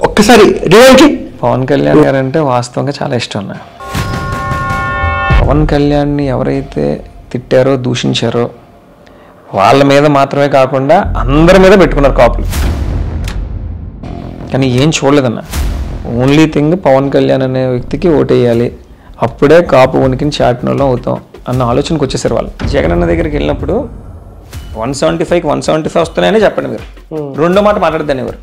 ఒక్కసారి పవన్ కళ్యాణ్ గారు అంటే వాస్తవంగా చాలా ఇష్టం నాకు. పవన్ కళ్యాణ్ని ఎవరైతే తిట్టారో దూషించారో వాళ్ళ మీద మాత్రమే కాకుండా అందరి మీద పెట్టుకున్నారు కాపులు. కానీ ఏం చూడలేదన్న. ఓన్లీ థింగ్ పవన్ కళ్యాణ్ అనే వ్యక్తికి ఓటేయాలి, అప్పుడే కాపు ఉనికిని చాటినోళ్ళం అవుతాం అన్న ఆలోచనకు వచ్చేసారు వాళ్ళు. జగన్ అన్న దగ్గరికి వెళ్ళినప్పుడు 175కి 175 వస్తున్నాయని చెప్పండి మీరు, రెండో మాట మాట్లాడద్దని ఎవరు.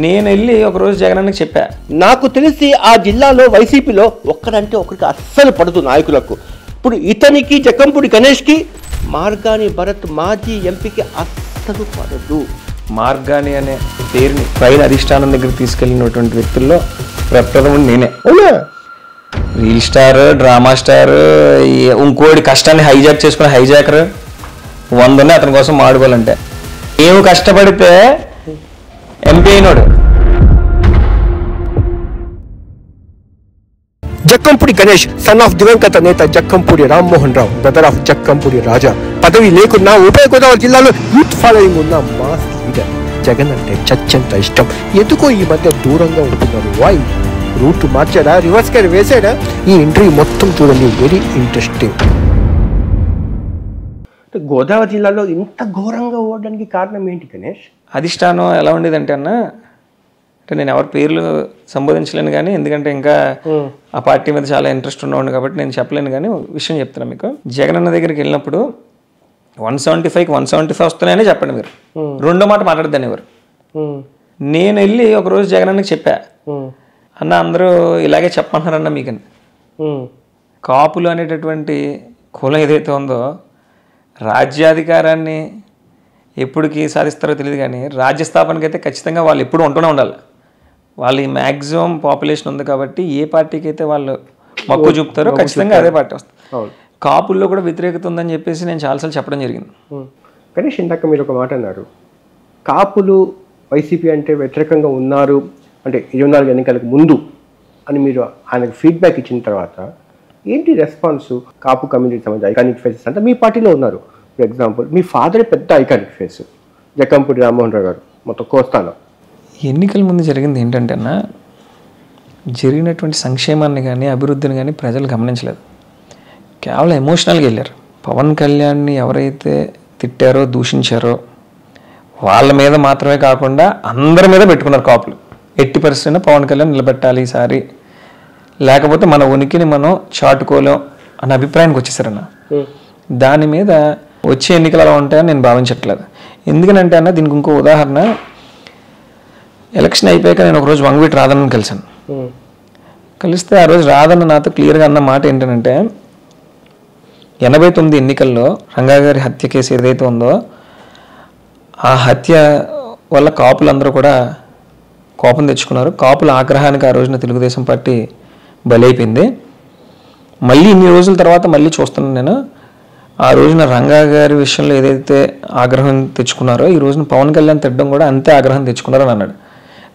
నేను వెళ్ళి ఒకరోజు జగన్ అన్నకి చెప్పా, నాకు తెలిసి ఆ జిల్లాలో వైసీపీలో ఒక్కడంటే ఒకరికి అస్సలు పడదు నాయకులకు. ఇప్పుడు ఇతనికి జక్కంపూడి గణేష్కి మార్గాని భరత్ మాజీ ఎంపీకి అస్సలు పడదు. మార్గాని అనే పేరుని పైన అధిష్టానం దగ్గర తీసుకెళ్ళినటువంటి వ్యక్తుల్లో ప్రప్రథముడు నేనే. రీల్ స్టార్, డ్రామా స్టార్, ఇంకోటి కష్టాన్ని హైజాక్ చేసుకుని హైజాకర్ 100 ఉన్నాయి అతని కోసం మాడుకోవాలంటే. ఏమి కష్టపడితే ఎంపీ అయినాడు. జక్కంపూడి గణేష్ సన్ ఆఫ్ దివంగత నేత జక్కంపూడి రామ్మోహన్ రావు, బ్రదర్ ఆఫ్ జక్కంపూడి రాజా. పదవి లేకున్నా ఉభయ గోదావరి జిల్లాలో యూత్ ఫాలోయింగ్ ఉన్న మాస్ లీడర్. జగన్ అంటే చచ్చంత ఇష్టం. ఎందుకో ఈ మధ్య దూరంగా ఉంటున్నారు. వై? రూట్ మార్చాడా, రివర్స్ గేర్ వేసాడా? ఈ ఇంటర్వ్యూ మొత్తం చూడండి, వెరీ ఇంట్రెస్టింగ్. గోదావరి జిల్లాలో ఇంత ఘోరంగా ఓడడానికి కారణం ఏంటి గణేష్? అధిష్టానం ఎలా ఉండేదంటే అన్న, అంటే నేను ఎవరి పేర్లు సంబోధించలేను కానీ, ఎందుకంటే ఇంకా ఆ పార్టీ మీద చాలా ఇంట్రెస్ట్ ఉన్నవాడిని కాబట్టి నేను చెప్పలేను. కానీ విషయం చెప్తున్నా మీకు. జగన్ అన్న దగ్గరికి వెళ్ళినప్పుడు 175కి 175 వస్తున్నాయని చెప్పండి మీరు, రెండో మాట మాట్లాడద్దని ఎవరు. నేను వెళ్ళి ఒకరోజు జగన్ అన్నకి చెప్పా, అన్న అందరూ ఇలాగే చెప్పమంటున్నారన్న మీకని. కాపులు అనేటటువంటి కులం ఏదైతే ఉందో రాజ్యాధికారాన్ని ఎప్పటికి సాధిస్తారో తెలియదు కానీ రాజ్యస్థాపనకి అయితే ఖచ్చితంగా వాళ్ళు ఎప్పుడు ఉంటూనే ఉండాలి. వాళ్ళు ఈ మ్యాక్సిమం పాపులేషన్ ఉంది కాబట్టి ఏ పార్టీకి అయితే వాళ్ళు మక్కువ చూపుతారో ఖచ్చితంగా అదే పార్టీ వస్తుంది. కాపుల్లో కూడా వ్యతిరేకత ఉందని చెప్పేసి నేను చాలాసార్లు చెప్పడం జరిగింది. గణేష్, ఇందాక మీరు ఒక మాట అన్నారు, కాపులు వైసీపీ అంటే వ్యతిరేకంగా ఉన్నారు అంటే 24 ఎన్నికలకు ముందు అని. మీరు ఆయనకు ఫీడ్బ్యాక్ ఇచ్చిన తర్వాత ఏంటి రెస్పాన్స్? కాపు కమ్యూనిటీ సంబంధించి ఐకానిక్ ఫేసెస్ అంటే మీ పార్టీలో ఉన్నారు. ఫర్ ఎగ్జాంపుల్ మీ ఫాదర్ పెద్ద ఐకానిక్ ఫేస్ జక్కంపూడి రామ్మోహన్ రావు గారు, మొత్తం కోస్తాను. ఎన్నికల ముందు జరిగింది ఏంటంటే అన్న, జరిగినటువంటి సంక్షేమాన్ని కానీ అభివృద్ధిని కానీ ప్రజలు గమనించలేదు, కేవలం ఎమోషనల్గా వెళ్ళారు. పవన్ కళ్యాణ్ని ఎవరైతే తిట్టారో దూషించారో వాళ్ళ మీద మాత్రమే కాకుండా అందరి మీద పెట్టుకున్నారు కాపులు. ఎట్టి పరిస్థితుల్లో పవన్ కళ్యాణ్ నిలబెట్టాలి ఈసారి, లేకపోతే మన ఉనికిని మనం చాటుకోలేం అన్న అభిప్రాయానికి వచ్చేసారన్న. దాని మీద వచ్చే ఎన్నికలు అలా ఉంటాయని నేను భావించట్లేదు. ఎందుకనంటే అన్న, దీనికి ఇంకో ఉదాహరణ, ఎలక్షన్ అయిపోయాక నేను ఒకరోజు వంగవీటి రాధన్నని కలిశాను. కలిస్తే ఆ రోజు రాధన్న నాతో క్లియర్గా అన్న మాట ఏంటంటే, 89 ఎన్నికల్లో రంగా గారి హత్య కేసు ఏదైతే ఉందో ఆ హత్య వల్ల కాపులందరూ కూడా కోపం తెచ్చుకున్నారు. కాపుల ఆగ్రహానికి ఆ రోజున తెలుగుదేశం పార్టీ బలైపోయింది. మళ్ళీ ఇన్ని రోజుల తర్వాత మళ్ళీ చూస్తున్నాను నేను, ఆ రోజున రంగా గారి విషయంలో ఏదైతే ఆగ్రహం తెచ్చుకున్నారో ఈ రోజున పవన్ కళ్యాణ్ తిట్టడం కూడా అంతే ఆగ్రహం తెచ్చుకున్నారని అన్నాడు.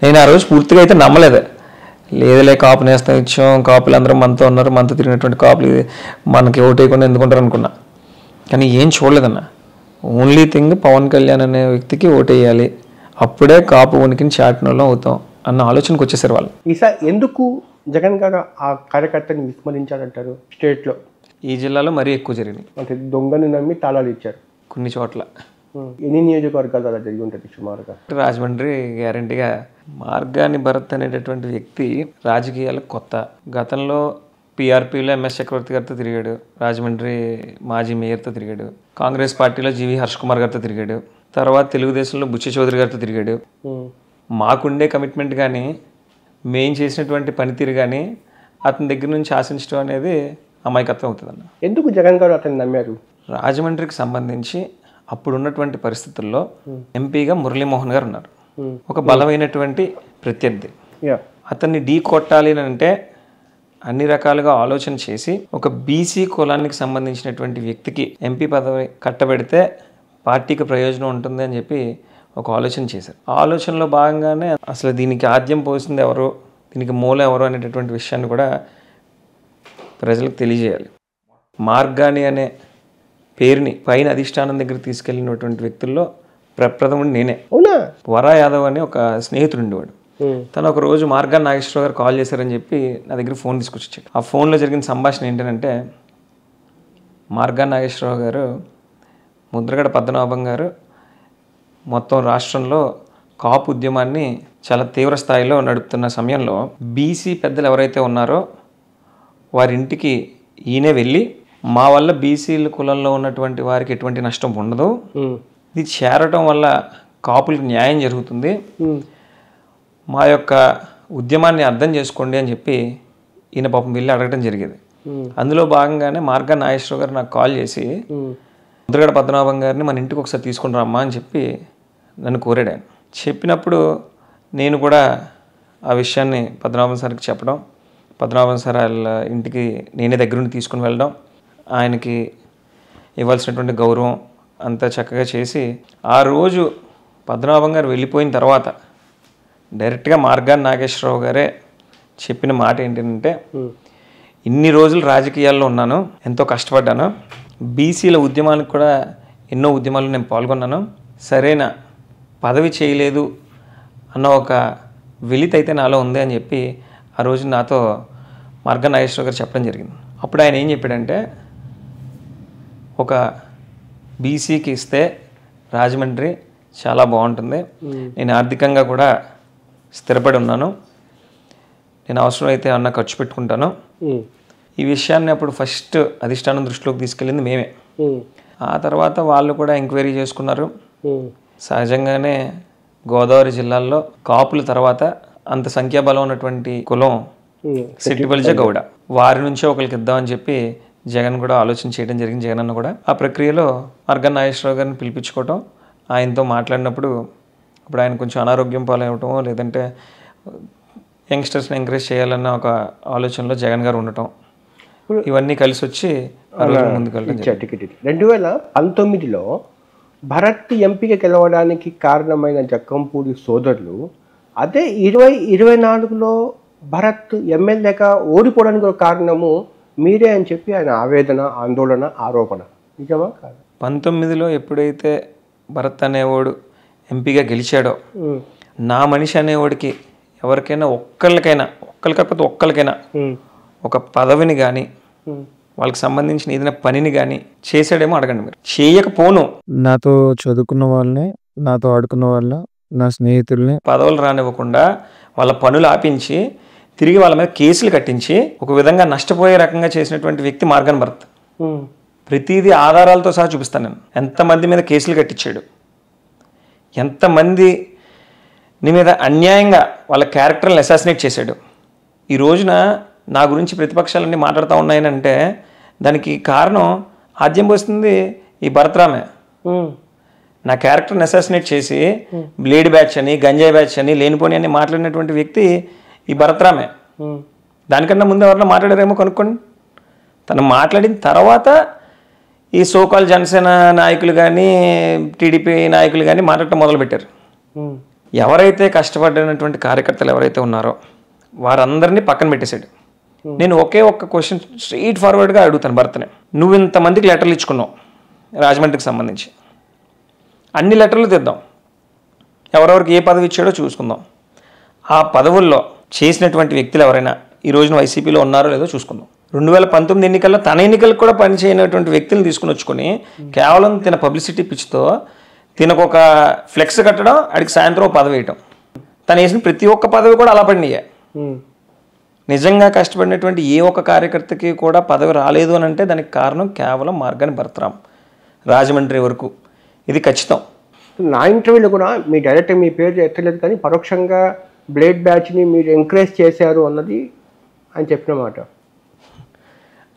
నేను ఆ రోజు పూర్తిగా అయితే నమ్మలేదు. లేదులే, కాపు నేస్తం ఇచ్చాం, కాపులు అందరూ మనతో ఉన్నారు, మనతో తిరిగినటువంటి కాపులు మనకి ఓటేయకుండా ఎందుకుంటారు అనుకున్నా. కానీ ఏం చూడలేదన్న. ఓన్లీ థింగ్ పవన్ కళ్యాణ్ అనే వ్యక్తికి ఓటేయాలి, అప్పుడే కాపు ఉనికిని చాటినోళ్ళం అవుతాం అన్న ఆలోచనకు వచ్చేసారు వాళ్ళు. ఈసారి ఎందుకు జగన్ గారు ఆ కార్యకర్తని విస్మరించారంటారు? స్టేట్లో ఈ జిల్లాలో మరీ ఎక్కువ జరిగినాయి. అంటే దొంగని నమ్మి తాళాలు ఇచ్చారు కొన్ని చోట్ల. ఎన్ని నియోజకవర్గాలు అలా జరిగి ఉంటుంది సుమారుగా? రాజమండ్రి గ్యారంటీగా. మార్గాని భరత్ అనేటటువంటి వ్యక్తి రాజకీయాలకు కొత్త. గతంలో పీఆర్పీలో ఎంఎస్ చక్రవర్తి గారితో తిరిగాడు, రాజమండ్రి మాజీ మేయర్తో తిరిగాడు, కాంగ్రెస్ పార్టీలో జీవి హర్ష్ కుమార్ గారితో తిరిగాడు, తర్వాత తెలుగుదేశంలో బుచ్చి చౌదరి గారితో తిరిగాడు. మాకుండే కమిట్మెంట్ కానీ మేం చేసినటువంటి పనితీరు కానీ అతని దగ్గర నుంచి ఆశించడం అనేది అమాయకత్వం అవుతుందన్న. ఎందుకు జగన్ గారు అతన్ని నమ్మారు? రాజమండ్రికి సంబంధించి అప్పుడున్నటువంటి పరిస్థితుల్లో ఎంపీగా మురళీమోహన్ గారు ఉన్నారు, ఒక బలమైనటువంటి ప్రత్యర్థి. అతన్ని ఢీ కొట్టాలి అంటే అన్ని రకాలుగా ఆలోచన చేసి ఒక బీసీ కులానికి సంబంధించినటువంటి వ్యక్తికి ఎంపీ పదవి కట్టబెడితే పార్టీకి ప్రయోజనం ఉంటుంది అని చెప్పి ఒక ఆలోచన చేశారు. ఆ ఆలోచనలో భాగంగానే అసలు దీనికి ఆద్యం పోసింది ఎవరు, దీనికి మూలం ఎవరు అనేటటువంటి విషయాన్ని కూడా ప్రజలకు తెలియజేయాలి. మార్గాని అనే పేరుని పైన అధిష్టానం దగ్గర తీసుకెళ్ళినటువంటి వ్యక్తుల్లో ప్రప్రథముడు నేనే. అవునా? వరా యాదవ్ అని ఒక స్నేహితుడు ఉండేవాడు. తను ఒక రోజు మార్గాన్ నాగేశ్వరరావు గారు కాల్ చేశారని చెప్పి నా దగ్గర ఫోన్ తీసుకొచ్చాడు. ఆ ఫోన్లో జరిగిన సంభాషణ ఏంటంటే, మార్గాన్ నాగేశ్వరరావు గారు, ముద్రగడ పద్మనాభం గారు మొత్తం రాష్ట్రంలో కాపు ఉద్యమాన్ని చాలా తీవ్ర స్థాయిలో నడుపుతున్న సమయంలో బీసీ పెద్దలు ఎవరైతే ఉన్నారో వారింటికి ఈయనే వెళ్ళి, మా వల్ల బీసీల కులంలో ఉన్నటువంటి వారికి ఎటువంటి నష్టం ఉండదు, ఇది చేరటం వల్ల కాపులకు న్యాయం జరుగుతుంది, మా యొక్క ఉద్యమాన్ని అర్థం చేసుకోండి అని చెప్పి ఈయన పాపం వెళ్ళి అడగడం జరిగేది. అందులో భాగంగానే మార్గాన్ నాగేశ్వరరావు గారు నాకు కాల్ చేసి, ముద్రగడ పద్మనాభం గారిని మన ఇంటికి ఒకసారి తీసుకుని రమ్మా అని చెప్పి నన్ను కోరాడు. ఆయన చెప్పినప్పుడు నేను కూడా ఆ విషయాన్ని పద్మనాభం సార్కి చెప్పడం, పద్మనాభం సార్ వాళ్ళ ఇంటికి నేనే దగ్గరుండి తీసుకుని వెళ్ళడం, ఆయనకి ఇవ్వాల్సినటువంటి గౌరవం అంతా చక్కగా చేసి, ఆ రోజు పద్మనాభం గారు వెళ్ళిపోయిన తర్వాత డైరెక్ట్గా మార్గాన్ నాగేశ్వరరావు గారే చెప్పిన మాట ఏంటంటే, ఇన్ని రోజులు రాజకీయాల్లో ఉన్నాను, ఎంతో కష్టపడ్డాను, బీసీల ఉద్యమానికి కూడా ఎన్నో ఉద్యమాల్లో నేను పాల్గొన్నాను, సరైన పదవి చేయలేదు అన్న ఒక వెలితి అయితే నాలో ఉంది అని చెప్పి ఆ రోజు నాతో మార్గాన్ నాగేశ్వరరావు గారు చెప్పడం జరిగింది. అప్పుడు ఆయన ఏం చెప్పాడంటే, ఒక బీసీకి ఇస్తే రాజమండ్రి చాలా బాగుంటుంది, నేను ఆర్థికంగా కూడా స్థిరపడి ఉన్నాను, నేను అవసరమైతే అన్న ఖర్చు పెట్టుకుంటాను. ఈ విషయాన్ని అప్పుడు ఫస్ట్ అధిష్టానం దృష్టిలోకి తీసుకెళ్ళింది మేమే. ఆ తర్వాత వాళ్ళు కూడా ఎంక్వైరీ చేసుకున్నారు. సహజంగానే గోదావరి జిల్లాల్లో కాపుల తర్వాత అంత సంఖ్యాబలం ఉన్నటువంటి కులం సెట్టిబలిజ గౌడ, వారి నుంచే ఒకరికి ఇద్దామని చెప్పి జగన్ కూడా ఆలోచన చేయడం జరిగింది. జగన్ అన్న కూడా ఆ ప్రక్రియలో మార్గాన్ నాగేశ్వరరావు గారిని పిలిపించుకోవటం, ఆయనతో మాట్లాడినప్పుడు ఇప్పుడు ఆయన కొంచెం అనారోగ్యం పాలవటం, లేదంటే యంగ్స్టర్స్ని ఎంకరేజ్ చేయాలన్న ఒక ఆలోచనలో జగన్ గారు ఉండటం, ఇవన్నీ కలిసి వచ్చి ముందుకు వెళ్ళడం. 2019లో భరత్ ఎంపిక గెలవడానికి కారణమైన జక్కంపూడి సోదరులు అదే 2024లో భరత్ ఎమ్మెల్యేగా ఓడిపోవడానికి ఒక కారణము మీరే అని చెప్పి ఆయన ఆవేదన, ఆందోళన, ఆరోపణ నిజమా కాదు? 19లో ఎప్పుడైతే భరత్ అనేవాడు ఎంపీగా గెలిచాడో, నా మనిషి అనేవాడికి ఎవరికైనా ఒక్కరికైనా ఒక పదవిని కానీ వాళ్ళకి సంబంధించిన ఏదైనా పనిని కానీ చేశాడేమో అడగండి మీరు. చేయకపోను, నాతో చదువుకున్న వాళ్ళని, నాతో ఆడుకున్న వాళ్ళ, నా స్నేహితుల్ని పదవులు రానివ్వకుండా వాళ్ళ పనులు ఆపించి తిరిగి వాళ్ళ మీద కేసులు కట్టించి ఒక విధంగా నష్టపోయే రకంగా చేసినటువంటి వ్యక్తి మార్గాన్ భరత్. ప్రతిదీ ఆధారాలతో సహా చూపిస్తాను నేను. ఎంతమంది మీద కేసులు కట్టించాడు, ఎంతమంది నీ మీద అన్యాయంగా వాళ్ళ క్యారెక్టర్ని అసాసినేట్ చేశాడు. ఈ రోజున నా గురించి ప్రతిపక్షాలన్నీ మాట్లాడుతూ ఉన్నాయనంటే దానికి కారణం ఆద్యం పోస్తుంది ఈ భరత్రామే. నా క్యారెక్టర్ని అసాసినేట్ చేసి బ్లేడ్ బ్యాచ్ అని, గంజాయి బ్యాచ్ అని, లేనిపోని అని మాట్లాడినటువంటి వ్యక్తి ఈ భరత్రామే. దానికన్నా ముందు ఎవరన్నా మాట్లాడారేమో కనుక్కోండి. తను మాట్లాడిన తర్వాత ఈ సోకాల్ జనసేన నాయకులు కానీ, టీడీపీ నాయకులు కానీ మాట్లాడటం మొదలుపెట్టారు. ఎవరైతే కష్టపడినటువంటి కార్యకర్తలు ఎవరైతే ఉన్నారో వారందరినీ పక్కన పెట్టేశాడు. నేను ఒకే ఒక్క క్వశ్చన్ స్ట్రైట్ ఫార్వర్డ్గా అడుగుతాను భరత్ని. నువ్వు ఇంతమందికి లెటర్లు ఇచ్చుకున్నావు రాజమండ్రికి సంబంధించి, అన్ని లెటర్లు తెద్దాం, ఎవరెవరికి ఏ పదవి ఇచ్చాడో చూసుకుందాం. ఆ పదవుల్లో చేసినటువంటి వ్యక్తులు ఎవరైనా ఈ రోజున వైసీపీలో ఉన్నారో లేదో చూసుకుందాం. 2019 ఎన్నికల్లో తన ఎన్నికలకు కూడా పనిచేయనటువంటి వ్యక్తులను తీసుకుని వచ్చుకొని కేవలం తిన పబ్లిసిటీ పిచ్చితో తినకు ఒక ఫ్లెక్స్ కట్టడం, అడిగి సాయంత్రం పదవి వేయటం, తను వేసిన ప్రతి ఒక్క పదవి కూడా అలా పడినాయే. నిజంగా కష్టపడినటువంటి ఏ ఒక్క కార్యకర్తకి కూడా పదవి రాలేదు అని అంటే దానికి కారణం కేవలం మార్గాన్ భరత్రామ్ రాజమండ్రి వరకు. ఇది ఖచ్చితం. నా ఇంటర్వ్యూలో కూడా మీ డైరెక్ట్ మీ పేరు ఎత్తలేదు, కానీ పరోక్షంగా బ్లేడ్ బ్యాచ్ని మీరు ఎంకరేజ్ చేశారు అన్నది ఆయన చెప్పిన మాట.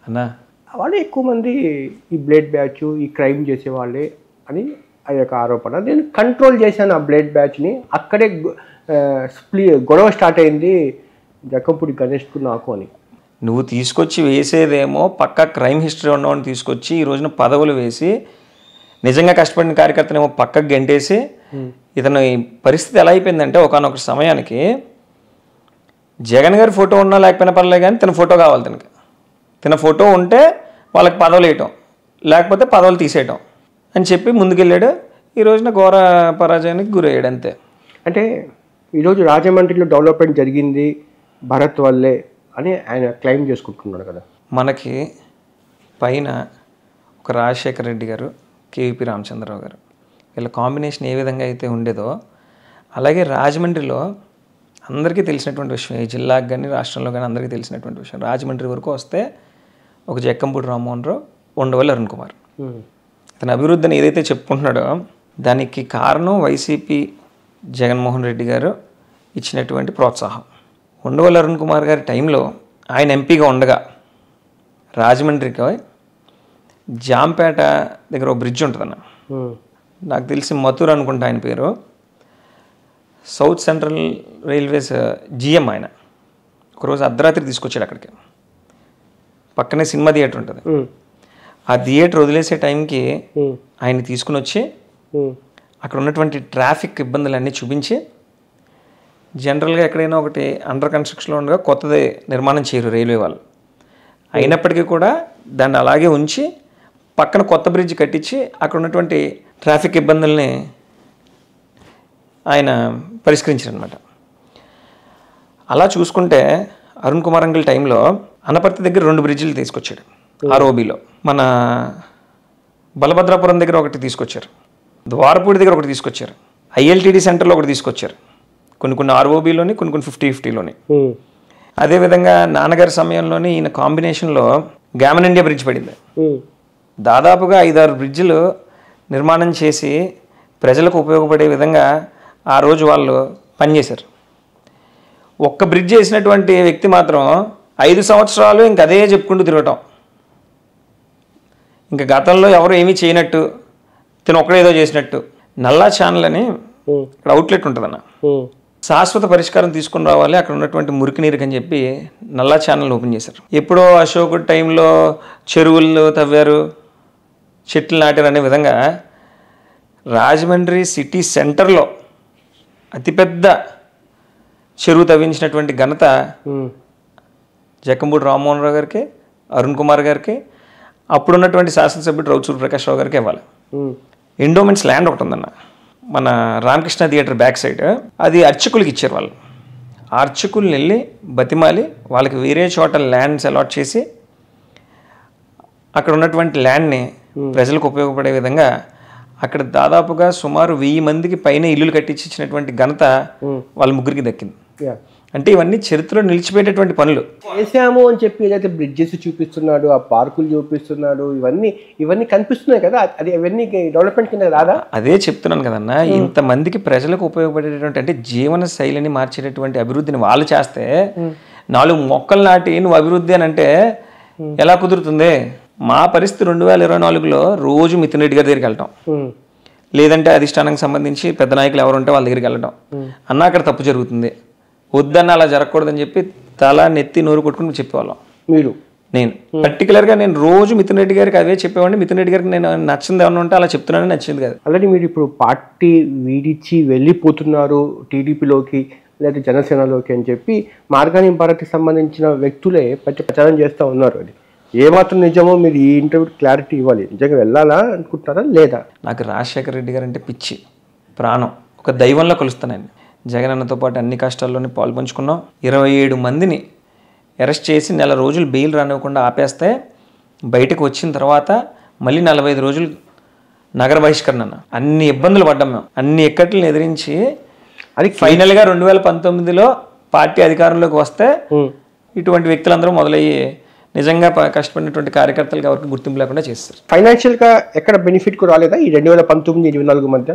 అన్నా వాళ్ళే ఎక్కువ మంది ఈ బ్లేడ్ బ్యాచ్, ఈ క్రైమ్ చేసేవాళ్ళే అని ఆ యొక్క ఆరోపణ. నేను కంట్రోల్ చేశాను ఆ బ్లేడ్ బ్యాచ్ని, అక్కడే గొడవ స్టార్ట్ అయింది జక్కంపూడి గణేష్కు నాకు అని. నువ్వు తీసుకొచ్చి వేసేదేమో పక్కా క్రైమ్ హిస్టరీ ఉన్నవాడిని తీసుకొచ్చి ఈ రోజున పదవులు వేసి నిజంగా కష్టపడిన కార్యకర్తనేమో పక్కకు గెంటేసి, ఇతను ఈ పరిస్థితి ఎలా అయిపోయిందంటే ఒకానొక సమయానికి జగన్ గారి ఫోటో ఉన్నా లేకపోయినా పర్లేదు కానీ తన ఫోటో కావాలి తనకి. తన ఫోటో ఉంటే వాళ్ళకి పదవులు వేయటం, లేకపోతే పదవులు తీసేయటం అని చెప్పి ముందుకెళ్ళాడు. ఈ రోజున ఘోర పరాజయానికి గురయ్యాడు అంతే. అంటే ఈరోజు రాజమండ్రిలో డెవలప్మెంట్ జరిగింది భరత్ వల్లే అని ఆయన క్లెయిమ్ చేసుకుంటున్నాడు కదా. మనకి పైన ఒక రాజశేఖర రెడ్డి గారు, కేవీపీ రామచంద్రరావు గారు, వీళ్ళ కాంబినేషన్ ఏ విధంగా అయితే ఉండేదో అలాగే రాజమండ్రిలో అందరికీ తెలిసినటువంటి విషయం, ఈ జిల్లాకు కానీ రాష్ట్రంలో కానీ అందరికీ తెలిసినటువంటి విషయం, రాజమండ్రి వరకు వస్తే ఒక జక్కంపూడి రామ్మోహన్ రావు, ఉండవల్లి అరుణ్ కుమార్. ఇతని అభివృద్ధిని ఏదైతే చెప్పుకుంటున్నాడో దానికి కారణం వైసీపీ జగన్మోహన్ రెడ్డి గారు ఇచ్చినటువంటి ప్రోత్సాహం. ఉండవల్లి అరుణ్ కుమార్ గారి టైంలో ఆయన ఎంపీగా ఉండగా రాజమండ్రికి జాంపేట దగ్గర ఒక బ్రిడ్జ్ ఉంటుందన్న, నాకు తెలిసి మథుర్ అనుకుంటా ఆయన పేరు, సౌత్ సెంట్రల్ రైల్వేస్ జిఎం ఆయన ఒకరోజు అర్ధరాత్రి తీసుకొచ్చాడు అక్కడికి. పక్కనే సినిమా థియేటర్ ఉంటుంది, ఆ థియేటర్ వదిలేసే టైంకి ఆయన తీసుకుని వచ్చి అక్కడ ఉన్నటువంటి ట్రాఫిక్ ఇబ్బందులన్నీ చూపించి, జనరల్గా ఎక్కడైనా ఒకటి అండర్ కన్స్ట్రక్షన్లో ఉండగా కొత్తది నిర్మాణం చేయరు రైల్వే వాళ్ళు, అయినప్పటికీ కూడా దాన్ని అలాగే ఉంచి పక్కన కొత్త బ్రిడ్జ్ కట్టించి అక్కడ ఉన్నటువంటి ట్రాఫిక్ ఇబ్బందుల్ని ఆయన పరిష్కరించారనమాట. అలా చూసుకుంటే అరుణ్ కుమార్ అంకుల్ టైంలో అనపర్తి దగ్గర 2 బ్రిడ్జిలు తీసుకొచ్చాడు ఆర్ఓబిలో, మన బలభద్రాపురం దగ్గర ఒకటి తీసుకొచ్చారు, ద్వారపూడి దగ్గర ఒకటి తీసుకొచ్చారు, ఐఎల్టీడీ సెంటర్లో ఒకటి తీసుకొచ్చారు, కొన్ని ఆర్ఓబిలోని కొన్ని 50-50లోని. అదేవిధంగా నాన్నగారి సమయంలోని ఈయన కాంబినేషన్లో గ్యామన్ ఇండియా బ్రిడ్జ్ పడింది. దాదాపుగా 5-6 బ్రిడ్జిలు నిర్మాణం చేసి ప్రజలకు ఉపయోగపడే విధంగా ఆ రోజు వాళ్ళు పనిచేశారు. ఒక్క బ్రిడ్జ్ వేసినటువంటి వ్యక్తి మాత్రం 5 సంవత్సరాలు ఇంక అదే చెప్పుకుంటూ తిరగటం, ఇంకా గతంలో ఎవరు ఏమీ చేయనట్టు తిను ఒక్కడేదో చేసినట్టు. నల్లా ఛానల్ అని ఇక్కడ అవుట్లెట్ ఉంటుందన్న, శాశ్వత పరిష్కారం తీసుకుని రావాలి అక్కడ ఉన్నటువంటి మురికి నీరుకి అని చెప్పి నల్లా ఛానల్ ఓపెన్ చేశారు. ఎప్పుడో అశోకుడి టైంలో చెరువులు తవ్వారు, చెట్లు నాటారు అనే విధంగా రాజమండ్రి సిటీ సెంటర్లో అతిపెద్ద చెరువు తవ్వించినటువంటి ఘనత జక్కంపూడి రామ్మోహన్ రావు గారికి, అరుణ్ కుమార్ గారికి, అప్పుడున్నటువంటి శాసనసభ్యుడు రౌచూరు ప్రకాష్ రావు గారికి ఇవ్వాలి. ఎండోమెంట్స్ ల్యాండ్ ఒకటి ఉందన్న మన రామకృష్ణ థియేటర్ బ్యాక్ సైడ్, అది అర్చకులకి ఇచ్చారు వాళ్ళు. ఆ అర్చకుల్ని వెళ్ళి బతిమాలి వాళ్ళకి వేరే చోట ల్యాండ్స్ అలాట్ చేసి అక్కడ ఉన్నటువంటి ల్యాండ్ని ప్రజలకు ఉపయోగపడే విధంగా అక్కడ దాదాపుగా సుమారు 1000 మందికి పైన ఇల్లులు కట్టించి ఇచ్చినటువంటి ఘనత వాళ్ళ ముగ్గురికి దక్కింది. అంటే ఇవన్నీ చరిత్రలో నిలిచిపోయేటటువంటి పనులు. చేసాము అని చెప్పి ఏదైతే బ్రిడ్జెస్ చూపిస్తున్నాడు, ఆ పార్కులు చూపిస్తున్నాడు, ఇవన్నీ కనిపిస్తున్నాయి కదా, అది ఇవన్నీ డెవలప్మెంట్ కింద రాదా? అదే చెప్తున్నాను కదన్నా, ఇంతమందికి ప్రజలకు ఉపయోగపడేటటువంటి అంటే జీవన శైలిని మార్చేటటువంటి అభివృద్ధిని వాళ్ళు చేస్తే 4 మొక్కలు నాటి నువ్వు అభివృద్ధి అని అంటే ఎలా కుదురుతుంది? మా పరిస్థితి 2024లో రోజు మితిన్ రెడ్డి గారి దగ్గరికి వెళ్ళటం, లేదంటే అధిష్టానానికి సంబంధించి పెద్ద నాయకులు ఎవరు ఉంటే వాళ్ళ దగ్గరికి వెళ్ళటం అన్నా అక్కడ తప్పు జరుగుతుంది, వద్దన్న అలా జరగకూడదని చెప్పి తల నెత్తి నోరు కొట్టుకుని చెప్పేవాళ్ళం. నేను పర్టికులర్గా నేను రోజు మితిన్ రెడ్డి గారికి అవే చెప్పేవాడిని. మితిన్ రెడ్డి గారికి నేను నచ్చింది ఏమన్నా ఉంటే అలా చెప్తున్నానని నచ్చింది కదా. ఆల్రెడీ మీరు ఇప్పుడు పార్టీ వీడిచ్చి వెళ్ళిపోతున్నారు టీడీపీలోకి లేదా జనసేనలోకి అని చెప్పి మార్గాని భారత్కి సంబంధించిన వ్యక్తులే ప్రచారం చేస్తూ ఉన్నారు. అది ఏమాత్రం నిజమో మీరు ఈ ఇంటర్వ్యూ క్లారిటీ ఇవ్వాలి. నిజంగా వెళ్ళాలా అనుకుంటారా లేదా? నాకు రాజశేఖర రెడ్డి గారు అంటే పిచ్చి ప్రాణం, ఒక దైవంలో కొలుస్తానండి. జగన్ అన్నతో పాటు అన్ని కష్టాల్లోనే పాల్పంచుకున్నాం. 27 మందిని అరెస్ట్ చేసి 4 రోజులు బెయిల్ రానివ్వకుండా ఆపేస్తే బయటకు వచ్చిన తర్వాత మళ్ళీ 45 రోజులు నగర బహిష్కరణ, అన్ని ఇబ్బందులు పడ్డాం మేము. అన్ని ఇక్కట్లను ఎదిరించి అది ఫైనల్గా 2019లో పార్టీ అధికారంలోకి వస్తే ఇటువంటి వ్యక్తులందరూ మొదలయ్యి నిజంగా కష్టపడినటువంటి కార్యకర్తలకు ఎవరికి గుర్తింపు లేకుండా చేస్తారు. ఫైనాన్షియల్గా ఎక్కడ బెనిఫిట్ కూడా రాలేదా ఈ 2019-24 మధ్య?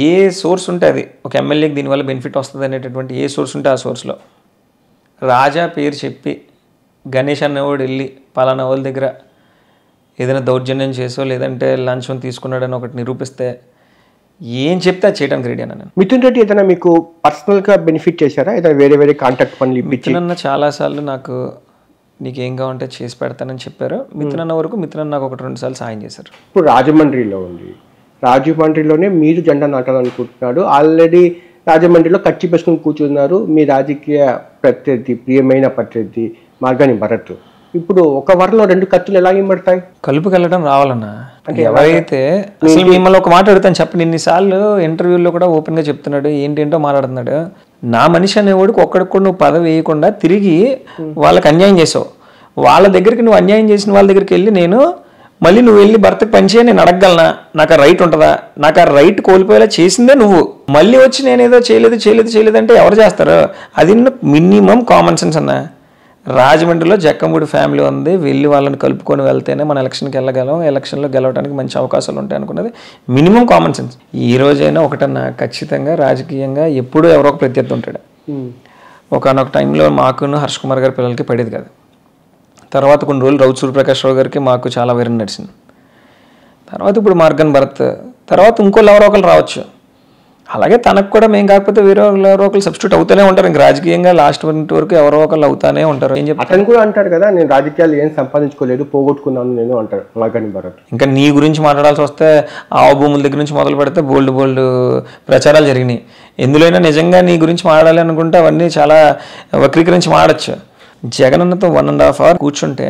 ఏ సోర్స్ ఉంటే అది ఒక ఎమ్మెల్యేకి దీనివల్ల బెనిఫిట్ వస్తుంది అనేటటువంటి ఏ సోర్స్ ఉంటే ఆ సోర్స్లో రాజా పేరు చెప్పి గణేష్ అన్నవాడు వెళ్ళి పలానా వాళ్ళ దగ్గర ఏదైనా దౌర్జన్యం చేసో లేదంటే లంచం తీసుకున్నాడని ఒకటి నిరూపిస్తే ఏం చెప్తే అది చేయడానికి రెడీ అన్న. మిథున్ రెడ్డి ఏదైనా మీకు పర్సనల్గా బెనిఫిట్ చేశారా? ఏదైనా వేరే కాంటాక్ట్ పనులు మిథున్ అన్న చాలాసార్లు నాకు నీకేం కావాలంటే చేసి పెడతానని చెప్పారు. మిథున్ అన్న వరకు మిథున్ అన్న నాకు 1-2 సార్లు సాయం చేశారు. ఇప్పుడు రాజమండ్రిలో ఉంది, రాజమండ్రిలోనే మీరు జెండా నాటాలనుకుంటున్నాడు. ఆల్రెడీ రాజమండ్రిలో కచ్చి పెట్టుకుని కూర్చున్నారు మీ రాజకీయ ప్రత్యర్థి, ప్రియమైన ప్రత్యర్థి మార్గాని భరత్. ఇప్పుడు ఒక వరలో 2 కత్తులు ఎలా ఇమ్మడతాయి? కలుపుకెళ్ళడం రావాలన్నా. అంటే ఎవరైతే అసలు మిమ్మల్ని ఒక మాట అడుగుతాను చెప్పండి, ఇన్నిసార్లు ఇంటర్వ్యూల్లో కూడా ఓపెన్గా చెప్తున్నాడు, ఏంటేంటో మాట్లాడుతున్నాడు. నా మనిషి అనేవాడికి ఒక్కడికి కూడా నువ్వు పదవి వేయకుండా తిరిగి వాళ్ళకి అన్యాయం చేసావు. వాళ్ళ దగ్గరికి నువ్వు అన్యాయం చేసిన వాళ్ళ దగ్గరికి వెళ్ళి మళ్ళీ నువ్వు వెళ్ళి భర్తకు పనిచేయ నేను అడగగలనా? నాకు ఆ రైట్ ఉంటుందా? నాకు ఆ రైట్ కోల్పోయేలా చేసిందే నువ్వు. మళ్ళీ వచ్చి నేనేదో చేయలేదు అంటే ఎవరు చేస్తారు? అది మినిమం కామన్ సెన్స్ అన్న. రాజమండ్రిలో జక్కంపూడి ఫ్యామిలీ ఉంది, వెళ్ళి వాళ్ళని కలుపుకొని వెళ్తేనే మన ఎలక్షన్కి వెళ్ళగలం, ఎలక్షన్లో గెలవడానికి మంచి అవకాశాలు ఉంటాయి అనుకున్నది మినిమం కామన్ సెన్స్. ఈ రోజైనా ఒకటన్నా ఖచ్చితంగా రాజకీయంగా ఎప్పుడూ ఎవరో ఒక ప్రత్యర్థి ఉంటాడు. ఒకనొక టైంలో మాకును హర్ష్ కుమార్ గారి పిల్లలకి పడేది కాదు. తర్వాత కొన్ని రోజులు రౌత్ సూర్యప్రకాష్ రావు గారికి మాకు చాలా వైరం నడిచింది. తర్వాత ఇప్పుడు మార్గన్ భరత్, తర్వాత ఇంకోళ్ళు ఎవరో ఒకరు రావచ్చు. అలాగే తనకు కూడా మేము కాకపోతే వేరే ఎవరో ఒకరు సబ్స్టిట్యూట్ అవుతూనే ఉంటారు. ఇంక రాజకీయంగా లాస్ట్ మినిట్ వరకు ఎవరో ఒకళ్ళు అవుతానే ఉంటారు. ఏం చెప్పి అతను కూడా అంటాడు కదా, నేను రాజకీయాలు ఏం సంపాదించుకోలేదు, పోగొట్టుకున్నాను నేను అంటాడు మార్గన్ భరత్. ఇంకా నీ గురించి మాట్లాడాల్సి వస్తే ఆవు భూముల దగ్గర నుంచి మొదలు పెడితే బోల్డ్ ప్రచారాలు జరిగినాయి. ఎందులోనైనా నిజంగా నీ గురించి మాట్లాడాలి అనుకుంటే అవన్నీ చాలా వక్రీకరించి మాడచ్చు. జగనన్నతో 1.5 hours కూర్చుంటే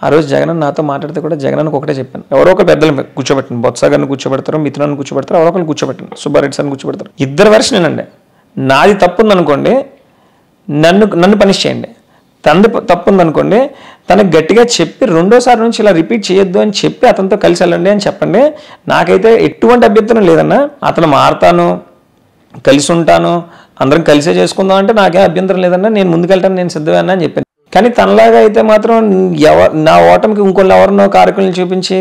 ఆ రోజు జగనన్న నాతో మాట్లాడితే కూడా జగనన్నకు ఒకటే చెప్పాను, ఎవరో ఒక పెద్దలు కూర్చోబెట్టాను, బొత్స గారిని కూర్చోబెడతారు, మిథునాన్ని కూర్చోబెడతారు, ఎవరో ఒకరిని కూర్చోబెట్టాను, సుబ్బారెడ్డి సార్ని కూర్చోబెడతారు. ఇద్దరు వెర్షన్ అండి. నాది తప్పు ఉందనుకోండి నన్ను పనిష్ చేయండి, తనది తప్పు ఉందనుకోండి తనకు గట్టిగా చెప్పి 2వ సారి నుంచి ఇలా రిపీట్ చేయొద్దు అని చెప్పి అతనితో కలిసి వెళ్ళండి అని చెప్పండి. నాకైతే ఎటువంటి అభ్యంతరం లేదన్నా. అతను మారుతాను, కలిసి ఉంటాను, అందరం కలిసే చేసుకుందాం అంటే నాకే అభ్యంతరం లేదన్నా, నేను ముందుకెళ్ళటాను, నేను సిద్ధమేనా అని చెప్పాను. కానీ తనలాగా అయితే మాత్రం నా ఓటమికి ఇంకోళ్ళు ఎవరినో కారకులను చూపించి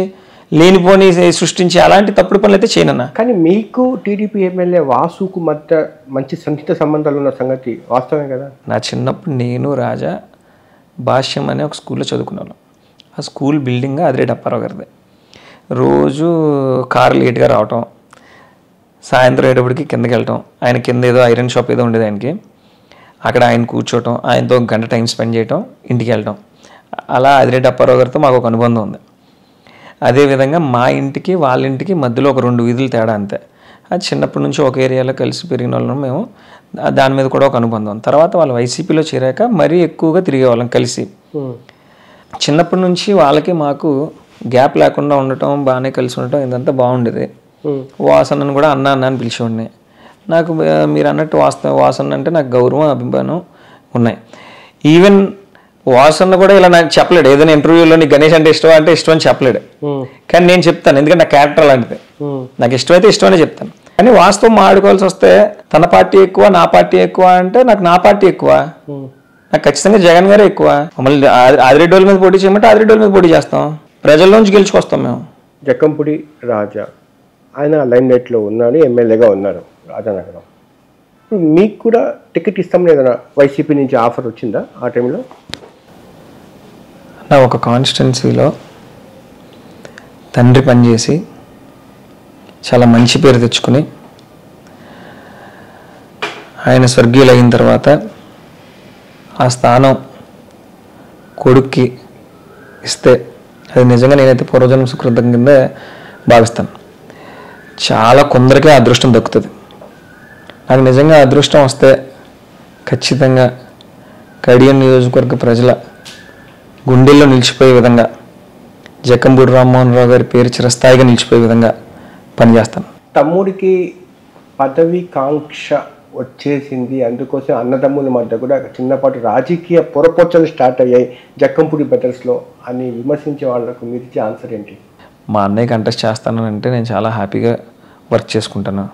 లేనిపోని సృష్టించి అలాంటి తప్పుడు పనులు అయితే చేయనన్నా. కానీ మీకు టీడీపీ ఎమ్మెల్యే వాసుకు మధ్య మంచి సన్నిహిత సంబంధాలు ఉన్న సంగతి వాస్తవమే కదా. నా చిన్నప్పుడు నేను రాజా భాష్యం అనే ఒక స్కూల్లో చదువుకున్నాను. ఆ స్కూల్ బిల్డింగ్ అదిరెడ్డి అప్పారావు గారిది. రోజు కారు లేట్గా రావటం, సాయంత్రం అయ్యేటప్పటికి కిందకి వెళ్ళటం, ఆయన కింద ఏదో ఐరన్ షాప్ ఏదో ఉండేది ఆయనకి, అక్కడ ఆయన కూర్చోవటం, ఆయనతో 1 గంట టైం స్పెండ్ చేయటం, ఇంటికి వెళ్ళటం. అలా అదిరెడ్డి అప్పారావు గారితో మాకు ఒక అనుబంధం ఉంది. అదేవిధంగా మా ఇంటికి వాళ్ళ ఇంటికి మధ్యలో ఒక 2 వీధులు తేడా అంతే. అది చిన్నప్పటి నుంచి ఒక ఏరియాలో కలిసి పెరిగిన వాళ్ళం మేము. దాని మీద కూడా ఒక అనుబంధం. తర్వాత వాళ్ళు వైసీపీలో చేరాక మరీ ఎక్కువగా తిరిగేవాళ్ళం కలిసి. చిన్నప్పటి నుంచి వాళ్ళకి మాకు గ్యాప్ లేకుండా ఉండటం, బాగానే కలిసి ఉండటం, ఇదంతా బాగుండేది. వాసనను కూడా అన్న అని పిలిచేవాడిని. నాకు మీరు అన్నట్టు వాసన అంటే నాకు గౌరవం, అభిమానం ఉన్నాయి. ఈవెన్ వాసన కూడా ఇలా నాకు చెప్పలేడు. ఏదైనా ఇంటర్వ్యూలో నీకు గణేష్ అంటే ఇష్టం అని చెప్పలేడు. కానీ నేను చెప్తాను, ఎందుకంటే నా క్యారెక్టర్ అలాంటిది. నాకు ఇష్టమైతే ఇష్టమనే చెప్తాను. కానీ వాస్తవం మాట్లాడుకోవాల్సి వస్తే తన పార్టీ ఎక్కువ, నా పార్టీ ఎక్కువ అంటే నాకు నా పార్టీ ఎక్కువ. నాకు ఖచ్చితంగా జగన్ గారే ఎక్కువ. మళ్ళీ ఆదిరెడ్డి వాళ్ళ మీద పోటీ చేయమంటే ఆదిరెడ్డి వాళ్ళ మీద పోటీ చేస్తాం, ప్రజల్లోంచి గెలుచుకొస్తాం మేము. జక్కంపూడి రాజా ఆయన లైమ్ లైట్లో ఉన్నారు, ఎమ్మెల్యేగా ఉన్నారు రాజానగరం. ఇప్పుడు మీకు కూడా టికెట్ ఇస్తాం లేదన్నా వైసీపీ నుంచి ఆఫర్ వచ్చిందా ఆ టైంలో? నా ఒక కాన్స్టిట్యున్సీలో తండ్రి పనిచేసి చాలా మంచి పేరు తెచ్చుకుని ఆయన స్వర్గీయులు అయిన తర్వాత ఆ స్థానం కొడుక్కి ఇస్తే అది నిజంగా నేనైతే పూర్వజన్మ సుకృతం కింద భావిస్తాను. చాలా కొందరికే అదృష్టం దక్కుతుంది. నాకు నిజంగా అదృష్టం వస్తే ఖచ్చితంగా కడియం నియోజకవర్గ ప్రజల గుండెల్లో నిలిచిపోయే విధంగా జక్కంపూడి రామ్మోహన్ రావు గారి పేరు చిరస్థాయిగా నిలిచిపోయే విధంగా పనిచేస్తాను. తమ్ముడికి పదవి కాంక్ష వచ్చేసింది, అందుకోసం అన్నదమ్ముల మధ్య కూడా చిన్నపాటి రాజకీయ పొరపొచ్చలు స్టార్ట్ అయ్యాయి జక్కంపూడి బ్రదర్స్లో అని విమర్శించే వాళ్ళకు మీరు ఇచ్చే ఆన్సర్ ఏంటి? మా అన్నయ్య కంటెస్ట్ చేస్తానంటే నేను చాలా హ్యాపీగా వర్క్ చేసుకుంటాను.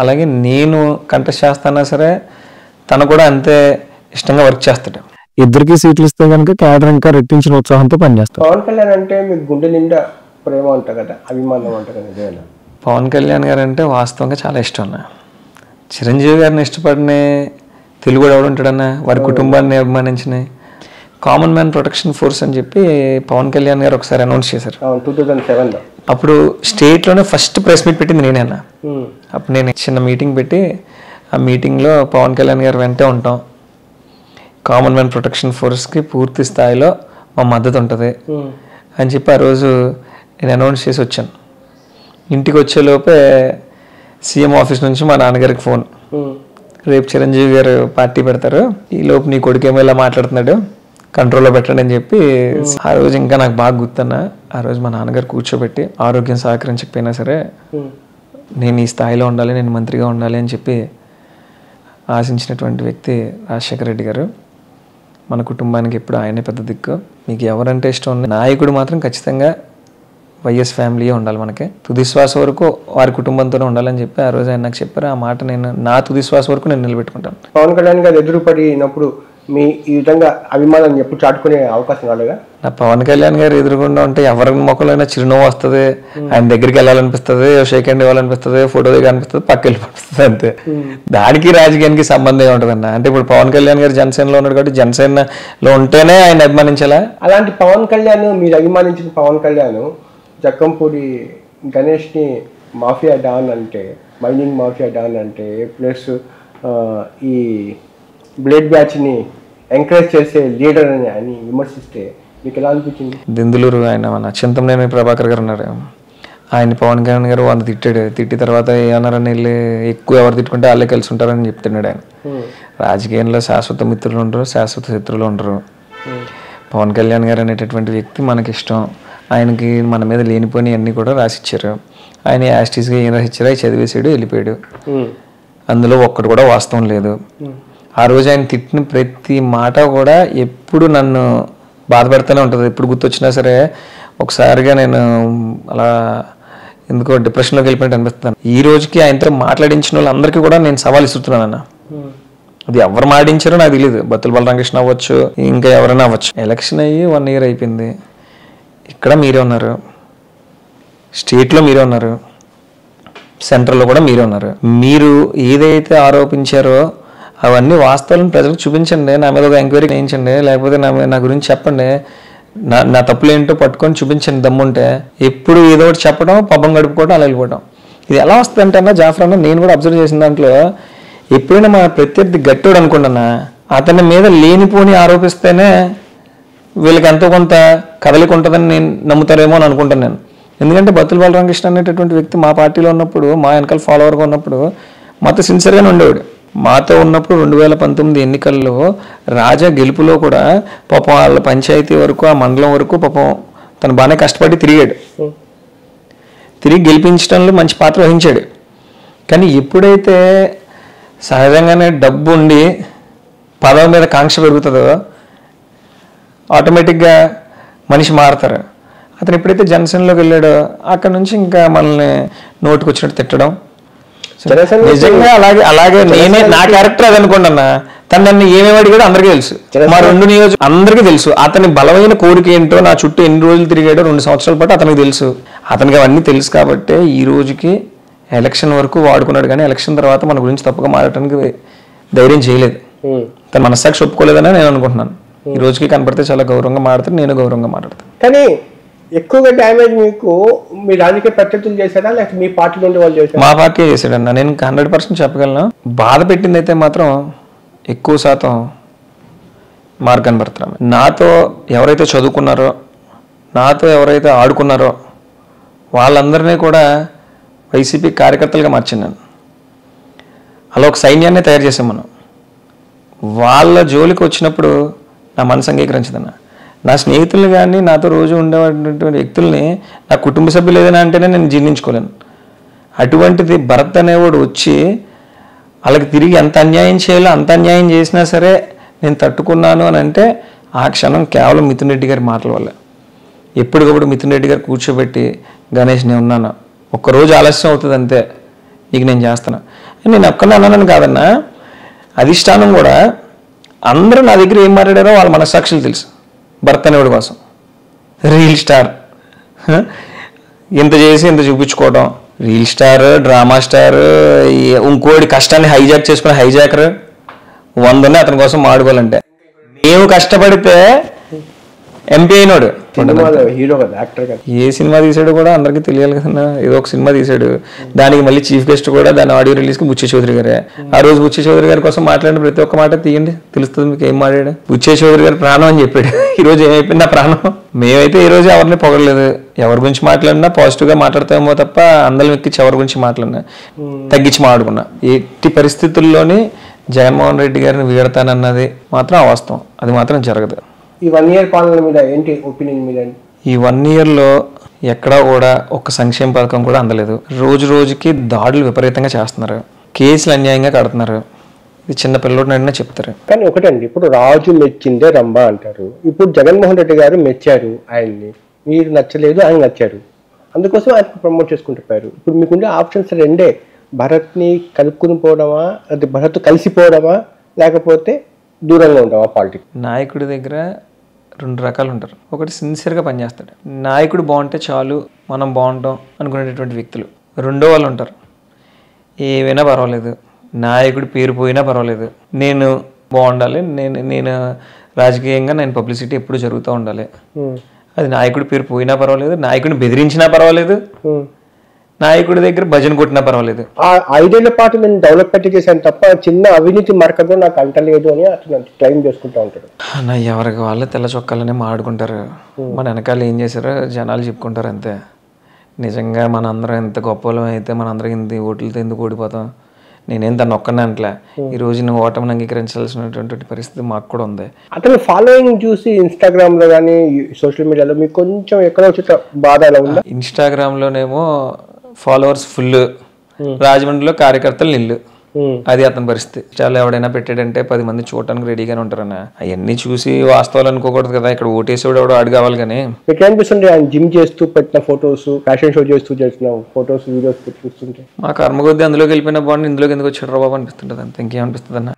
అలాగే నేను కంటెస్ట్ చేస్తానా సరే తను కూడా అంతే ఇష్టంగా వర్క్ చేస్తాడు. ఇద్దరికి సీట్లు ఇస్తే కనుక క్యాడర్ ఇంకా రెట్టించిన ఉత్సాహంతో పనిచేస్తాం. పవన్ కళ్యాణ్ అంటే మీకు గుండె నిండా ప్రేమ అంట కదా, అభిమానం అంట కదా, నిజమేనా? పవన్ కళ్యాణ్ గారు అంటే వాస్తవంగా చాలా ఇష్టం అన్న. చిరంజీవి గారిని ఇష్టపడిన తెలుగు ఎవడు ఉంటాడన్న, వారి కుటుంబాన్ని అభిమానించిన కామన్ మ్యాన్ ప్రొటెక్షన్ ఫోర్స్ అని చెప్పి పవన్ కళ్యాణ్ గారు ఒకసారి అనౌన్స్ చేశారు 2007లో. అప్పుడు స్టేట్లోనే ఫస్ట్ ప్రెస్ మీట్ పెట్టింది నేనే అన్న. అప్పుడు నేను చిన్న మీటింగ్ పెట్టి ఆ మీటింగ్లో పవన్ కళ్యాణ్ గారు వెంటే ఉంటాం, కామన్ మ్యాన్ ప్రొటెక్షన్ ఫోర్స్కి పూర్తి స్థాయిలో మా మద్దతు ఉంటుంది అని చెప్పి ఆ రోజు నేను అనౌన్స్ చేసి వచ్చాను. ఇంటికి వచ్చేలోపే సీఎం ఆఫీస్ నుంచి మా నాన్నగారికి ఫోన్, రేపు చిరంజీవి గారు పార్టీ పెడతారు, ఈ లోపు నీ కొడుకు ఏమో ఇలా మాట్లాడుతున్నాడు, కంట్రోల్లో పెట్టండి అని చెప్పి ఆ రోజు ఇంకా నాకు బాగా గుర్తున్న ఆ రోజు మా నాన్నగారు కూర్చోబెట్టి ఆరోగ్యం సహకరించకపోయినా సరే నేను ఈ స్థాయిలో ఉండాలి, నేను మంత్రిగా ఉండాలి అని చెప్పి ఆశించినటువంటి వ్యక్తి రాజశేఖర రెడ్డి గారు. మన కుటుంబానికి ఎప్పుడు ఆయనే పెద్ద దిక్కు. మీకు ఎవరంటే ఇష్టం ఉంది, నాయకుడు మాత్రం ఖచ్చితంగా వైఎస్ ఫ్యామిలీయే ఉండాలి, మనకి తుది శ్వాస వరకు వారి కుటుంబంతోనే ఉండాలని చెప్పి ఆ రోజు ఆయన నాకు చెప్పారు. ఆ మాట నేను నా తుది శ్వాస వరకు నేను నిలబెట్టుకుంటాను. పవన్ కళ్యాణ్ గారు ఎదురుపడినప్పుడు మీ ఈ విధంగా అభిమానాన్ని ఎప్పుడు చాటుకునే అవకాశం రాలేదా? నా పవన్ కళ్యాణ్ గారు ఎదురుకుండా ఉంటే ఎవరి మొక్కలైనా చిరునవ్వు వస్తుంది, ఆయన దగ్గరికి వెళ్ళాలనిపిస్తుంది, షేక్ హ్యాండ్ ఇవ్వాలనిపిస్తుంది, ఫోటో దిగాలనిపిస్తుంది, పక్క వెళ్ళిపోతుంది అంతే. దానికి రాజకీయానికి సంబంధం ఉంటుందన్న. అంటే ఇప్పుడు పవన్ కళ్యాణ్ గారు జనసేనలో ఉన్నాడు కాబట్టి జనసేనలో ఉంటేనే ఆయన అభిమానించాలా? అలాంటి పవన్ కళ్యాణ్, మీరు అభిమానించిన పవన్ కళ్యాణ్ జక్కంపూడి గణేష్ని మాఫియా డాన్ అంటే, మైనింగ్ మాఫియా డాన్ అంటే, ప్లస్ ఈ బ్లేడ్ బ్యాచ్ని ఎంకరేజ్ చేసే లీడర్ అని విమర్శిస్తే మీకు ఎలా అనిపించింది? దిందులూరు ఆయన మన చింతమనేని ప్రభాకర్ గారు ఉన్నారు, ఆయన పవన్ కళ్యాణ్ గారు వంద తిట్టాడు. తిట్టి తర్వాత ఏమన్నారని వెళ్ళి ఎక్కువ ఎవరు తిట్టుకుంటే వాళ్ళే కలిసి ఉంటారని చెప్తున్నాడు ఆయన. రాజకీయంలో శాశ్వత మిత్రులు ఉండరు, శాశ్వత శత్రువులు ఉండరు. పవన్ కళ్యాణ్ గారు అనేటటువంటి వ్యక్తి మనకి ఇష్టం. ఆయనకి మన మీద లేనిపోయి అన్నీ కూడా రాసిచ్చారు. ఆయన యాస్టీస్గా ఏం రాసిచ్చారో అవి చదివేసాడు, వెళ్ళిపోయాడు. అందులో ఒక్కటి కూడా వాస్తవం లేదు. ఆ రోజు ఆయన తిట్టిన ప్రతి మాట కూడా ఎప్పుడు నన్ను బాధపెడుతూనే ఉంటుంది. ఎప్పుడు గుర్తొచ్చినా సరే ఒకసారిగా నేను అలా ఎందుకో డిప్రెషన్లోకి వెళ్ళిపోయినట్టు అనిపిస్తాను. ఈ రోజుకి ఆయనతో మాట్లాడించిన వాళ్ళందరికీ కూడా నేను సవాల్ ఇస్తున్నాను అన్న. అది ఎవరు మాడించారో నాకు తెలియదు. బత్తుల బలరామకృష్ణ అవ్వచ్చు, ఇంకా ఎవరైనా అవ్వచ్చు. ఎలక్షన్ అయ్యి 1 year అయిపోయింది. ఇక్కడ మీరే ఉన్నారు, స్టేట్లో మీరే ఉన్నారు, సెంట్రల్లో కూడా మీరే ఉన్నారు. మీరు ఏదైతే ఆరోపించారో అవన్నీ వాస్తవాలను ప్రజలకు చూపించండి. నా మీద ఒక ఎంక్వైరీ చేయించండి, లేకపోతే నా గురించి చెప్పండి, నా తప్పులు ఏంటో పట్టుకొని చూపించండి దమ్ముంటే. ఎప్పుడు ఏదో ఒకటి చెప్పడం, పబ్బం గడుపుకోవడం, అలా వెళ్ళిపోవడం. ఇది ఎలా వస్తుంది అంటే అన్న జాఫర్ అన్న, నేను కూడా అబ్జర్వ్ చేసిన దాంట్లో ఎప్పుడైనా మా ప్రత్యర్థి గట్టోడు అనుకుంటున్నా అతని మీద లేనిపోని ఆరోపిస్తేనే వీళ్ళకి ఎంతో కొంత కదలిక ఉంటుందని నేను నమ్ముతారేమో అని అనుకుంటాను నేను. ఎందుకంటే బత్తుల బలరామకృష్ణ అనేటటువంటి వ్యక్తి మా పార్టీలో ఉన్నప్పుడు, మా వెనకాల ఫాలోవర్గా ఉన్నప్పుడు మాతో సిన్సియర్గానే ఉండేవాడు. మాతో ఉన్నప్పుడు 2019 ఎన్నికల్లో రాజా గెలుపులో కూడా పాపం వాళ్ళ పంచాయతీ వరకు, ఆ మండలం వరకు పాపం తను బాగానే కష్టపడి తిరిగాడు. తిరిగి గెలిపించడంలో మంచి పాత్ర వహించాడు. కానీ ఎప్పుడైతే సహజంగానే డబ్బు ఉండి పదవి మీద కాంక్ష పెరుగుతుందో ఆటోమేటిక్గా మనిషి మారుతారు. అతను ఎప్పుడైతే జనసేనలోకి వెళ్ళాడో అక్కడ నుంచి ఇంకా మనల్ని నోటికి వచ్చినట్టు తిట్టడం. నిజంగా అలాగే నేనే నా క్యారెక్టర్ అది అనుకోండి అన్న. తను నన్ను ఏమేమి అడిగాడో అందరికీ తెలుసు, మా 2 నియోజకవర్గాలు అందరికీ తెలుసు. అతని బలమైన కోరిక ఏంటో, నా చుట్టూ ఎన్ని రోజులు తిరిగాడో 2 సంవత్సరాల పాటు అతనికి తెలుసు. అతనికి అవన్నీ తెలుసు కాబట్టి ఈ రోజుకి ఎలక్షన్ వరకు వాడుకున్నాడు. కానీ ఎలక్షన్ తర్వాత మన గురించి తప్పుగా మాట్లాడటానికి ధైర్యం చేయలేదు. తన మనస్సాక్షి ఒప్పుకోలేదని నేను అనుకుంటున్నాను. ఈ రోజుకి కనపడితే చాలా గౌరవంగా మాట్లాడతాను, నేను గౌరవంగా మాట్లాడతాను. కానీ ఎక్కువగా డ్యామేజ్ మీకు మీ రాజకీయ ప్రత్యర్థులు చేశారా, లేకపోతే మీ పార్టీలో ఉండే వాళ్ళు చేశారా? మా పార్టీ చేశాడన్న. నేను 100% చెప్పగలను. బాధ పెట్టింది అయితే మాత్రం ఎక్కువ శాతం మార్గాన్ని భర్తరామే. నాతో ఎవరైతే చదువుకున్నారో, నాతో ఎవరైతే ఆడుకున్నారో వాళ్ళందరినీ కూడా వైసీపీ కార్యకర్తలుగా మార్చాను నేను. అలా ఒక సైన్యాన్ని తయారు చేసాం మనం. వాళ్ళ జోలికి వచ్చినప్పుడు నా మనసు అంగీకరించదన్న. నా స్నేహితులు కానీ నాతో రోజు ఉండేటువంటి వ్యక్తుల్ని నా కుటుంబ సభ్యులు ఏదైనా అంటేనే నేను జీర్ణించుకోలేను. అటువంటిది భరత్ అనేవాడు వచ్చి వాళ్ళకి తిరిగి ఎంత అన్యాయం చేయాలో అంత అన్యాయం చేసినా సరే నేను తట్టుకున్నాను అని అంటే ఆ క్షణం కేవలం మిథున్ రెడ్డి గారి మాటల వల్ల. ఎప్పటికప్పుడు మిథున్ రెడ్డి గారు కూర్చోబెట్టి, గణేష్ నేను ఉన్నాను, ఒక్కరోజు ఆలస్యం అవుతుంది అంతే, ఇక నేను చేస్తాను. నేను ఒక్కనే అన్నానని కాదన్నా, అధిష్టానం కూడా అందరూ నా దగ్గర ఏం మాట్లాడారో వాళ్ళ మనస్సాక్షులు తెలుసు. భర్త అనేవాడి కోసం రీల్ స్టార్ ఇంత చేసి ఇంత చూపించుకోవడం, రీల్ స్టార్, డ్రామా స్టార్, ఇంకోటి కష్టాన్ని హైజాక్ చేసుకునే హైజాకర్ 100 అతని కోసం మాడుకోవాలంటే. మేము కష్టపడితే ఎంపీ అయినాడు, హీరో కదా, యాక్టర్ కదా. ఏ సినిమా తీసాడు కూడా అందరికీ తెలియాలి కదన్నా. ఏదో ఒక సినిమా తీసాడు, దానికి మళ్ళీ చీఫ్ గెస్ట్ కూడా దాని ఆడియో రిలీజ్కి బుచ్చే చౌదరి గారే. ఆ రోజు బుచ్చే చౌదరి గారి కోసం మాట్లాడిన ప్రతి ఒక్క మాట తీయండి, తెలుస్తుంది మీకు ఏం మాట్లాడాడు. బుచ్చే చౌదరి గారి ప్రాణం అని చెప్పాడు. ఈ రోజు ఏమైపోయింది నా ప్రాణం? మేమైతే ఈ రోజు ఎవరిని పొగలేదు. ఎవరి గురించి మాట్లాడినా పాజిటివ్గా మాట్లాడతామో తప్ప అందరం ఎక్కించి ఎవరి గురించి మాట్లాడినా తగ్గించి మాట్లాడుకున్నా. ఎట్టి పరిస్థితుల్లోని జగన్మోహన్ రెడ్డి గారిని వీడతానన్నది మాత్రం అవాస్తవం. అది మాత్రం జరగదు. ఈ 1 year పాలన మీద ఏంటి ఒపీనియన్ మీద? ఈ 1 yearలో ఎక్కడా కూడా ఒక్క సంక్షేమ పథకం కూడా అందలేదు. రోజు రోజుకి దాడులు విపరీతంగా చేస్తున్నారు, కేసులు అన్యాయంగా కడుతున్నారు. ఇది చిన్న పిల్లడు అడిగినా చెప్తారు. కానీ ఒకటండి, ఇప్పుడు రాజు మెచ్చిందే రంభ అంటారు. ఇప్పుడు జగన్మోహన్ రెడ్డి గారు మెచ్చారు ఆయన్ని, మీరు నచ్చలేదు, ఆయన నచ్చారు, అందుకోసం ఆయన ప్రమోట్ చేసుకుంటున్నారు. ఇప్పుడు మీకుండే ఆప్షన్స్ రెండే, భరత్ని కలుపుకుని పోవడమా, అది భరత్ కలిసిపోవడమా, లేకపోతే దూరంగా ఉండవా పాలిటిక్స్? నాయకుడి దగ్గర 2 రకాలు ఉంటారు. ఒకటి సిన్సియర్గా పనిచేస్తాడు, నాయకుడు బాగుంటే చాలు మనం బాగుంటాం అనుకునేటటువంటి వ్యక్తులు. రెండో వాళ్ళు ఉంటారు, ఏవైనా పర్వాలేదు, నాయకుడి పేరు పోయినా పర్వాలేదు, నేను బాగుండాలి, నేను రాజకీయంగా నేను పబ్లిసిటీ ఎప్పుడు జరుగుతూ ఉండాలి. అది నాయకుడి పేరు పోయినా పర్వాలేదు, నాయకుడిని బెదిరించినా పర్వాలేదు, నాయకుడి దగ్గర భజన కొట్టినా పర్వాలేదు. ఆ 5 ఏళ్ల పాటు నేను డెవలప్మెంట్ చేశాను తప్ప చిన్న అవినీతి మరకగా నాకు అంటలేదు అని అతను క్లెయిమ్ చేసుకుంటూ ఉంటాడు. నా ఎవరికి వాళ్ళు తెల్ల చొక్కాలనే మాట్లాడుకుంటారు, మన వెనకాల ఏం చేశారో జనాలు చెప్పుకుంటారు అంతే. నిజంగా మనందరం ఎంత గొప్పలం అయితే మనందరం ఇంత ఓట్లతో ఎందుకు ఓడిపోతాం? నేనేం దాన్ని ఒక్కనే అంటలే. ఈ రోజు నువ్వు ఓటమిని అంగీకరించాల్సినటువంటి పరిస్థితి మాకు కూడా ఉంది. అతను ఫాలోయింగ్ చూసి ఇన్స్టాగ్రామ్లో కానీ సోషల్ మీడియాలో మీకు కొంచెం ఎక్కడో వచ్చే బాధ ఎలా ఉందా? ఇన్స్టాగ్రామ్లోనేమో ఫాలోవర్స్ ఫుల్, రాజమండ్రిలో కార్యకర్తలు నిల్లు. అది అతని పరిస్థితి. చాలా ఎవడైనా పెట్టాడంటే 10 మంది చూడటానికి రెడీగానే ఉంటారన్న. అవన్నీ చూసి వాస్తవాలు అనుకోకూడదు కదా. ఇక్కడ ఓటేసేవాడు ఎవడో ఆడు కావాలి. కానీ మీకు అనిపిస్తుంది ఆయన జిమ్ చేస్తూ పెట్టిన ఫొటోస్, ఫ్యాషన్ షో చేస్తూ చేసిన ఫొటోస్, వీడియోస్ చూస్తుంటే మా కర్మకొద్ది అందులోకి వెళ్ళిపోయిన బాగుంది, ఇందులోకి ఎందుకు వచ్చాడు బాబు అనిపిస్తుంటుంది అంత. ఇంకేమనిపిస్తుంది అన్న,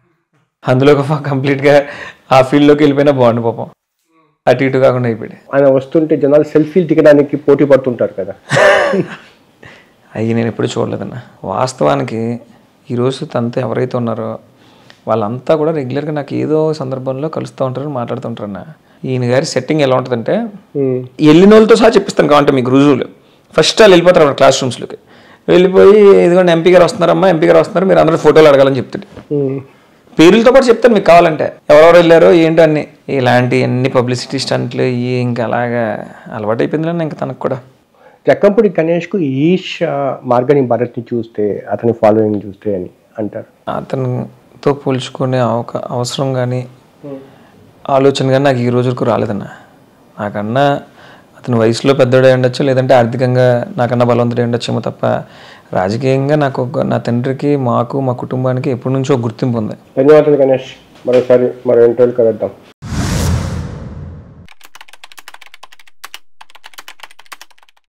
అందులోకి కంప్లీట్గా ఆ ఫీల్డ్లోకి వెళ్ళిపోయినా బాగుంది పాపం. అటు ఇటు కాకుండా అయిపోయాడు. ఆయన వస్తుంటే జనాలు సెల్ఫీలు దిగడానికి పోటీ పడుతుంటారు కదా. అవి నేను ఎప్పుడు చూడలేదన్న. వాస్తవానికి ఈరోజు తనతో ఎవరైతే ఉన్నారో వాళ్ళంతా కూడా రెగ్యులర్గా నాకు ఏదో సందర్భంలో కలుస్తూ ఉంటారు, మాట్లాడుతుంటారు అన్న. ఈయన గారి సెట్టింగ్ ఎలా ఉంటుందంటే, వెళ్ళిన వాళ్ళతో సహా చెప్పిస్తాను కావంటే మీకు రుజువులు. ఫస్ట్ వాళ్ళు వెళ్ళిపోతారు అక్కడ క్లాస్ రూమ్స్లోకి, వెళ్ళిపోయి ఇదిగోండి ఎంపీ గారు వస్తున్నారమ్మా, ఎంపీ గారు వస్తున్నారు, మీరు అందరూ ఫోటోలు అడగాలని చెప్తాడు. పేర్లతో పాటు చెప్తాను మీకు కావాలంటే, ఎవరెవరు వెళ్ళారో ఏంటో అన్ని. ఇలాంటి అన్ని పబ్లిసిటీ స్టంట్లు ఇంకా అలాగా అలవాటు అయిపోయింది ఇంకా తనకు కూడా. జక్కంపూడి గణేష్కు ఈష్ మార్గని భరత్ని చూస్తే, అతని ఫాలోయింగ్ చూస్తే అని అంటారు. అతనితో పోల్చుకునే అవసరం కానీ ఆలోచన కానీ నాకు ఈ రోజుకు రాలేదన్న. నాకన్నా అతని వయసులో పెద్దోడే ఉండొచ్చు, లేదంటే ఆర్థికంగా నాకన్నా బలవంతుడే ఉండొచ్చేమో తప్ప రాజకీయంగా నాకు నా తండ్రికి, మాకు, మా కుటుంబానికి ఎప్పటి నుంచో గుర్తింపు ఉంది. ధన్యవాదాలు గణేష్. మరోసారి మరో ఇంటర్వ్యూకి కలుద్దాం.